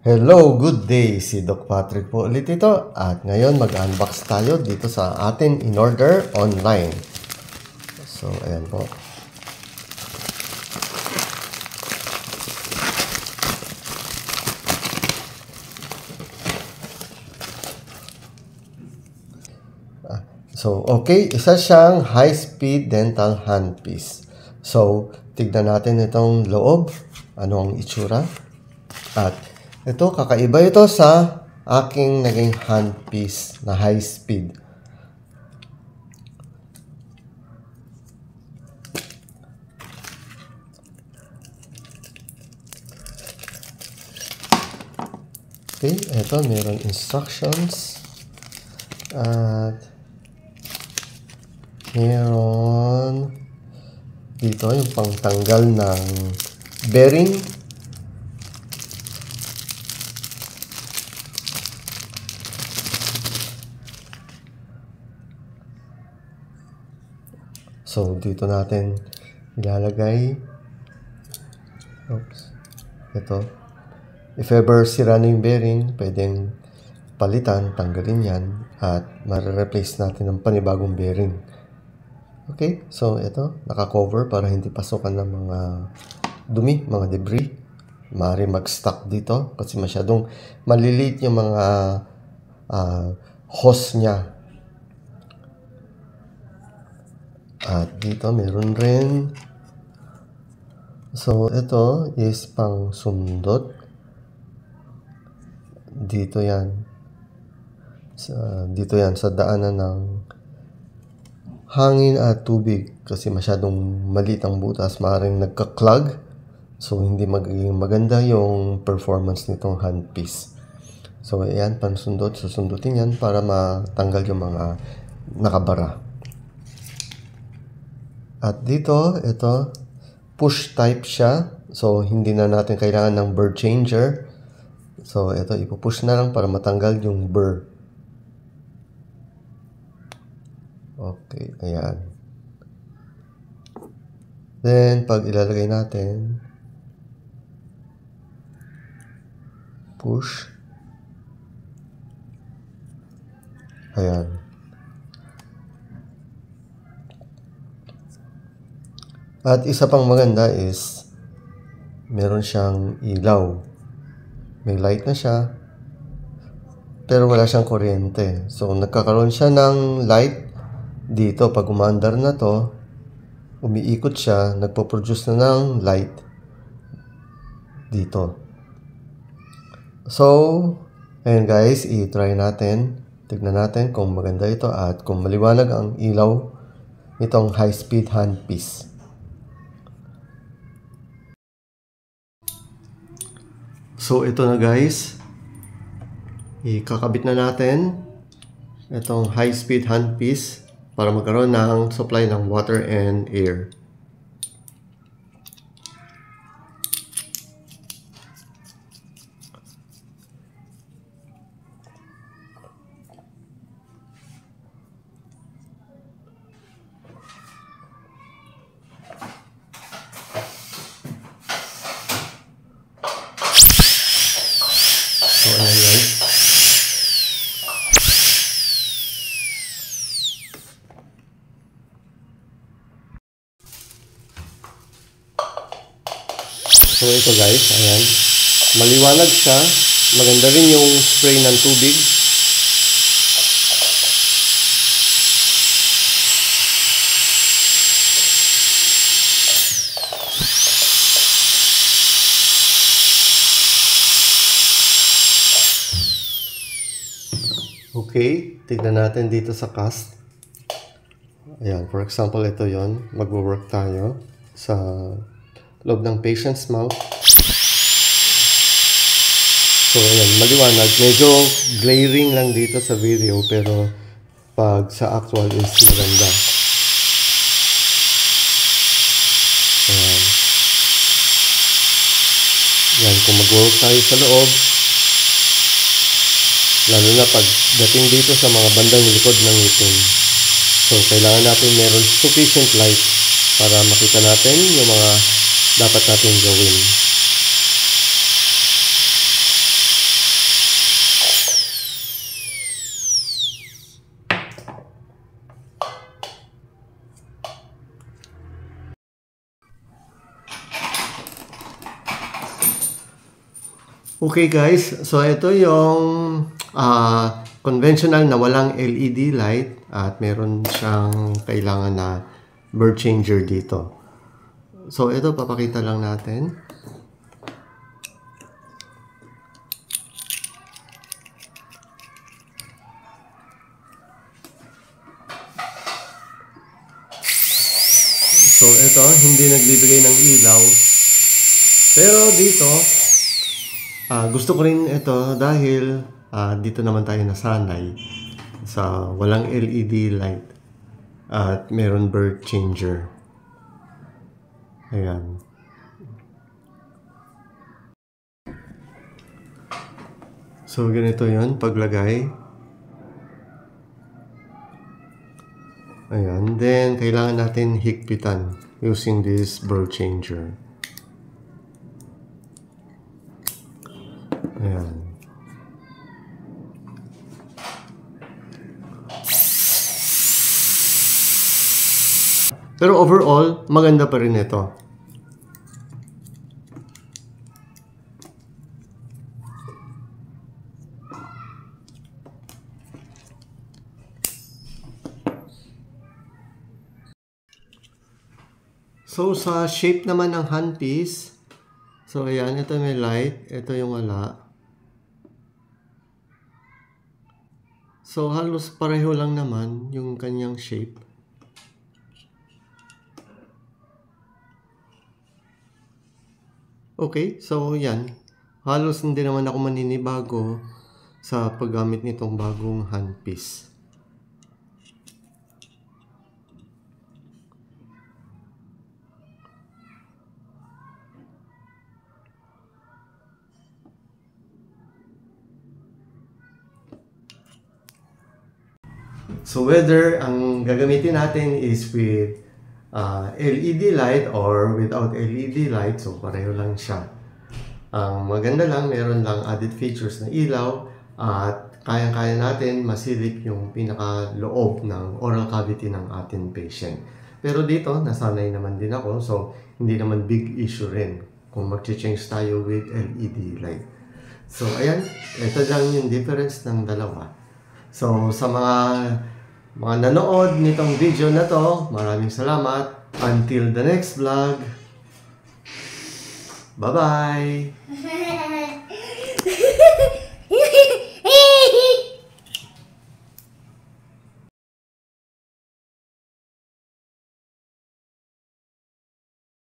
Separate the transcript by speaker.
Speaker 1: Hello, good day! Si Doc Patrick po ulit ito at ngayon mag-unbox tayo dito sa atin in-order online. So, ayan po. So, okay, isa siyang high-speed dental handpiece. So, tignan natin itong loob. Ano ang itsura? At ito, kakaiba ito sa aking naging handpiece na high-speed. Okay, ito, mayroon instructions. At meron dito yung pangtanggal ng bearing. So, dito natin ilalagay. Oops. Ito. If ever sira na yung bearing, pwedeng palitan, tanggalin yan, at ma-replace natin ng panibagong bearing. Okay, so ito, naka-cover para hindi pasukan ng mga dumi, mga debris. Maaari mag-stuck dito kasi masyadong maliliit yung mga hose niya. At dito meron rin. So ito is pang sundot. Dito yan. Dito yan sa daanan ng hangin at tubig kasi masyadong maliit ang butas, maaaring nagka-clog. So hindi magiging maganda yung performance nitong handpiece. So ayan, pansundot, susundutin yan para matanggal yung mga nakabara. At dito, ito, push type siya. So hindi na natin kailangan ng burr changer. So ito, ipupush na lang para matanggal yung burr. Okay, ayan. Then, pag ilalagay natin, push. Ayan. At isa pang maganda is, meron siyang ilaw. May light na siya, pero wala siyang kuryente. So, nagkakaroon siya ng light dito. Pag umaandar na to, umiikot siya, nagpo-produce na ng light dito. So, ayan guys, i-try natin. Tignan natin kung maganda ito at kung maliwanag ang ilaw nitong high-speed handpiece. So, ito na guys. Ikakabit na natin itong high-speed handpiece para magkaroon ng supply ng water and air. So, ayan guys. So, ito guys, ayan. Maliwanag siya. Maganda rin yung spray ng tubig. Okay, tignan natin dito sa cast. Ayan, for example, ito yon. Mag-work tayo sa loob ng patient's mouth. So, ayan, maliwanag. Medyo glaring lang dito sa video, pero pag sa actual is maganda. Ayan. Ayan, kung mag-work tayo sa loob, lalo na pag dating dito sa mga bandang likod ng ngipin. So, kailangan natin meron sufficient light para makita natin yung mga dapat natin gawin. Okay guys, so ito yung conventional na walang LED light at meron siyang kailangan na bird changer dito. So ito papakita lang natin. So ito, hindi nagbibigay ng ilaw. Pero dito, gusto ko rin ito dahil dito naman tayo nasanay sa walang LED light at meron bird changer. Ayan. So ganito yun, paglagay. Ayan. Then, kailangan natin higpitan using this bird changer. Ayan. Pero overall, maganda pa rin ito. So, sa shape naman ng handpiece, so ayan, ito may light, ito yung wala. So, halos pareho lang naman yung kanyang shape. Okay, so yan. Halos hindi naman ako maninibago sa paggamit nitong bagong handpiece. So whether ang gagamitin natin is with LED light or without LED light, so pareho lang siya. Ang maganda lang, meron lang added features na ilaw at kayang-kaya natin masilip yung pinaka-loob ng oral cavity ng ating patient. Pero dito, nasanay naman din ako, so hindi naman big issue rin kung mag-change tayo with LED light. So ayan, ito lang yung difference ng dalawa. So sa mga nanood nitong video na to, maraming salamat. Until the next vlog. Bye-bye!